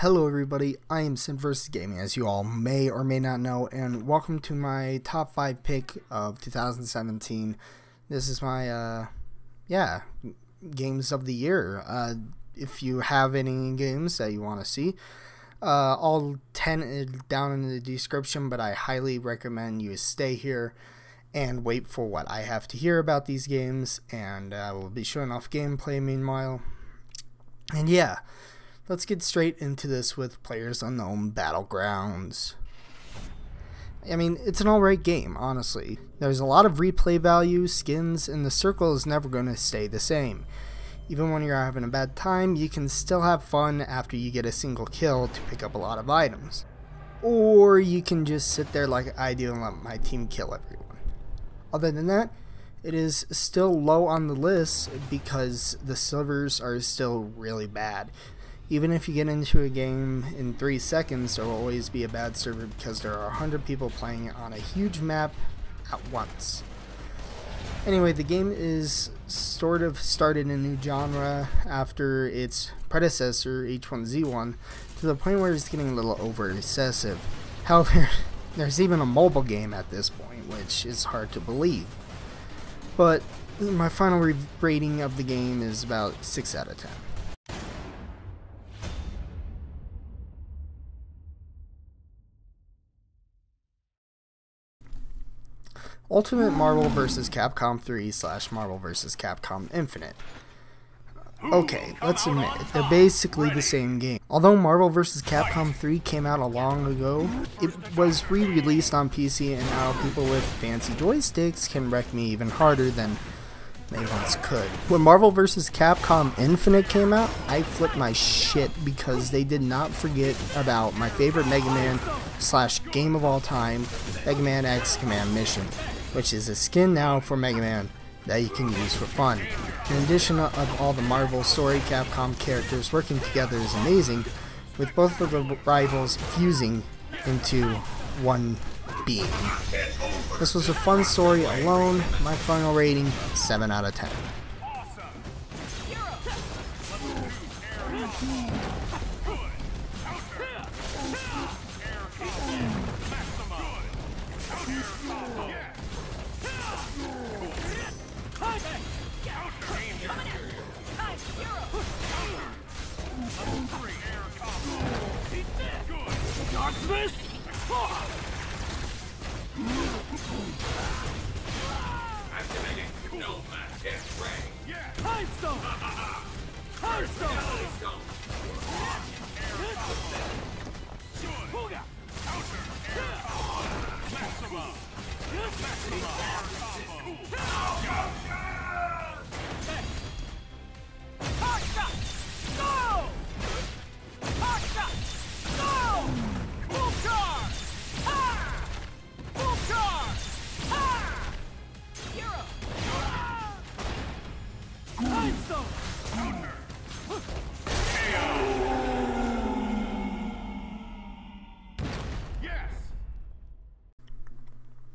Hello everybody, I am SinVsGaming, as you all may or may not know, and welcome to my top 5 pick of 2017. This is my, games of the year. If you have any games that you want to see, all 10 are down in the description, but I highly recommend you stay here and wait for what I have to hear about these games, and we'll be showing off gameplay meanwhile. And yeah, let's get straight into this with PlayerUnknown Battlegrounds. I mean, it's an alright game, honestly. There's a lot of replay value, skins, and the circle is never going to stay the same. Even when you're having a bad time, you can still have fun after you get a single kill to pick up a lot of items. Or you can just sit there like I do and let my team kill everyone. Other than that, it is still low on the list because the servers are still really bad. Even if you get into a game in 3 seconds, there will always be a bad server because there are 100 people playing on a huge map at once. Anyway, the game is sort of started a new genre after its predecessor, H1Z1, to the point where it's getting a little over excessive. However, there's even a mobile game at this point, which is hard to believe. But my final rating of the game is about 6 out of 10. Ultimate Marvel vs. Capcom 3 / Marvel vs. Capcom Infinite. Okay, let's admit it, they're basically the same game. Although Marvel vs. Capcom 3 came out a long ago, it was re-released on PC, and now people with fancy joysticks can wreck me even harder than they once could. When Marvel vs. Capcom Infinite came out, I flipped my shit because they did not forget about my favorite Mega Man / game of all time, Mega Man X Command Mission, which is a skin now for Mega Man that you can use for fun. In addition of all the Marvel story, Capcom characters working together is amazing, with both of the rivals fusing into one being. This was a fun story alone. My final rating, 7 out of 10.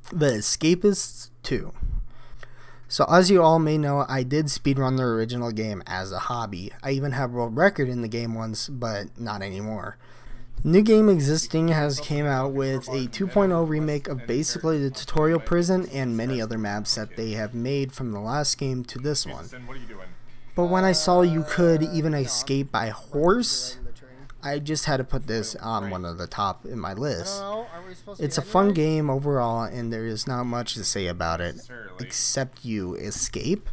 The Escapists 2. So as you all may know, I did speedrun the original game as a hobby. I even have a world record in the game once, but not anymore. The new game existing has came out with a 2.0 remake of basically the tutorial prison and many other maps that they have made from the last game to this one. But when I saw you could even escape by horse, I just had to put this on one of the top in my list. It's a fun game overall, and there is not much to say about it, except you escape.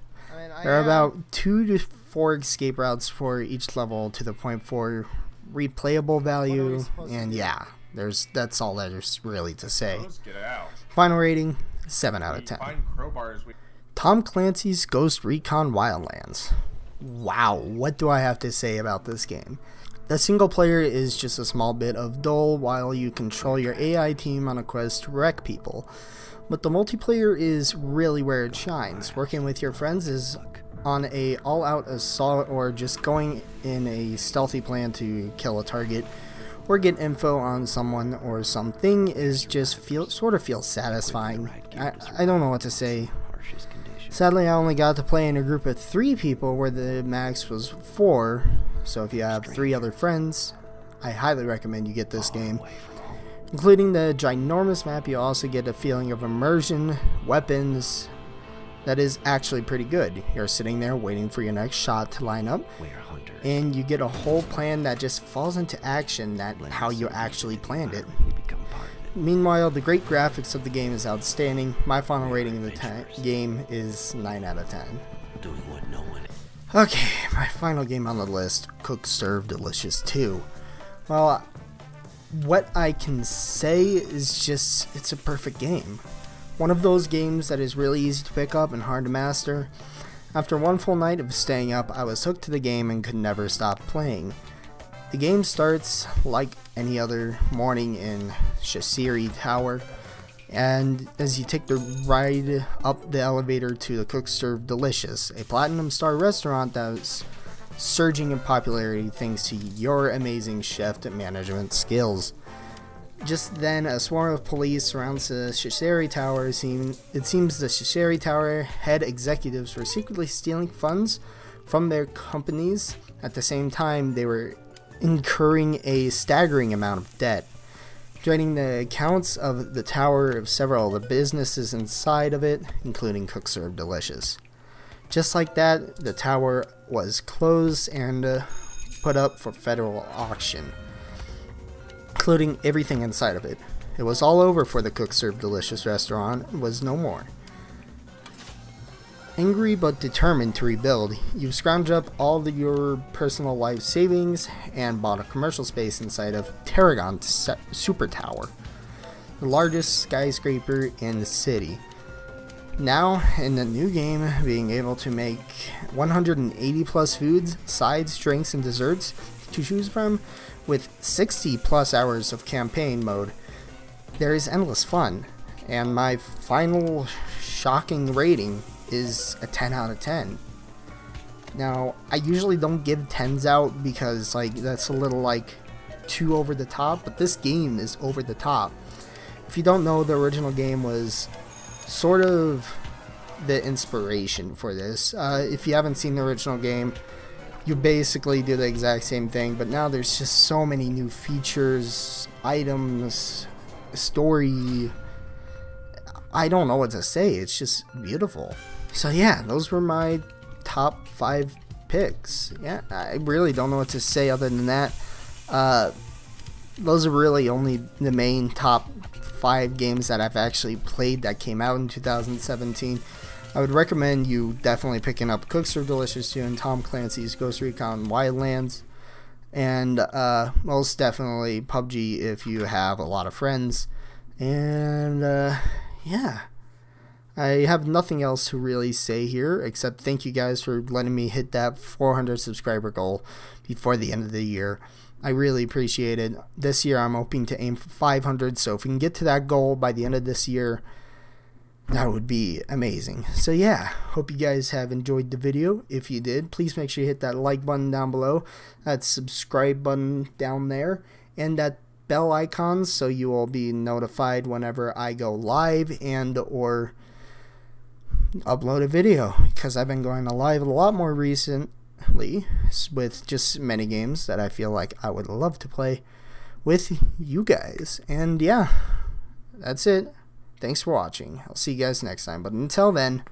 There are about 2 to 4 escape routes for each level to the point for replayable value, and yeah, that's all there's really to say. Final rating, 7 out of 10. Tom Clancy's Ghost Recon Wildlands. Wow, what do I have to say about this game? The single player is just a small bit of dull while you control your AI team on a quest to wreck people. But the multiplayer is really where it shines. Working with your friends is on a all-out assault or just going in a stealthy plan to kill a target or get info on someone or something is just sort of feels satisfying. I don't know what to say. Sadly, I only got to play in a group of 3 people where the max was 4, so if you have 3 other friends, I highly recommend you get this game. Including the ginormous map, you also get a feeling of immersion, weapons, that is actually pretty good. You're sitting there waiting for your next shot to line up, and you get a whole plan that just falls into action, that how you actually planned it. Meanwhile, the great graphics of the game is outstanding. My final rating of the game is 9 out of 10. Okay, my final game on the list, Cook Serve Delicious 2. Well, what I can say is just, it's a perfect game. One of those games that is really easy to pick up and hard to master. After one full night of staying up, I was hooked to the game and could never stop playing. The game starts like any other morning in Shasiri Tower, and as you take the ride up the elevator to the Cook Serve Delicious, a Platinum Star restaurant that's surging in popularity thanks to your amazing chef management skills. Just then, a swarm of police surrounds the Shasiri Tower. It seems the Shasiri Tower head executives were secretly stealing funds from their companies. At the same time, they were incurring a staggering amount of debt, draining the accounts of the tower of several of the businesses inside of it, including Cook Serve Delicious. Just like that, the tower was closed and put up for federal auction, including everything inside of it. It was all over for the Cook Serve Delicious restaurant. It was no more. Angry but determined to rebuild, you've scrounged up all of your personal life savings and bought a commercial space inside of Tarragon Super Tower, the largest skyscraper in the city. Now, in the new game, being able to make 180 plus foods, sides, drinks, and desserts to choose from, with 60 plus hours of campaign mode, there is endless fun, and my final shocking rating is a 10 out of 10. Now, I usually don't give 10s out because like that's a little like too over the top, but this game is over the top. If you don't know, the original game was sort of the inspiration for this. If you haven't seen the original game, you basically do the exact same thing, but now there's just so many new features, items, story. I don't know what to say. It's just beautiful. So yeah, those were my top 5 picks. Yeah, I really don't know what to say other than that. Those are really only the main top 5 games that I've actually played that came out in 2017. I would recommend you definitely picking up Cook Serve Delicious 2 and Tom Clancy's Ghost Recon Wildlands. And most definitely PUBG if you have a lot of friends. And yeah, I have nothing else to really say here except thank you guys for letting me hit that 400 subscriber goal before the end of the year. I really appreciate it. This year I'm hoping to aim for 500, so if we can get to that goal by the end of this year, that would be amazing. So yeah, hope you guys have enjoyed the video. If you did, please make sure you hit that like button down below, that subscribe button down there, and that bell icon so you will be notified whenever I go live and or upload a video, because I've been going live a lot more recently with just many games that I feel like I would love to play with you guys. And yeah, that's it. Thanks for watching. I'll see you guys next time, but until then,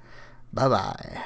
bye bye.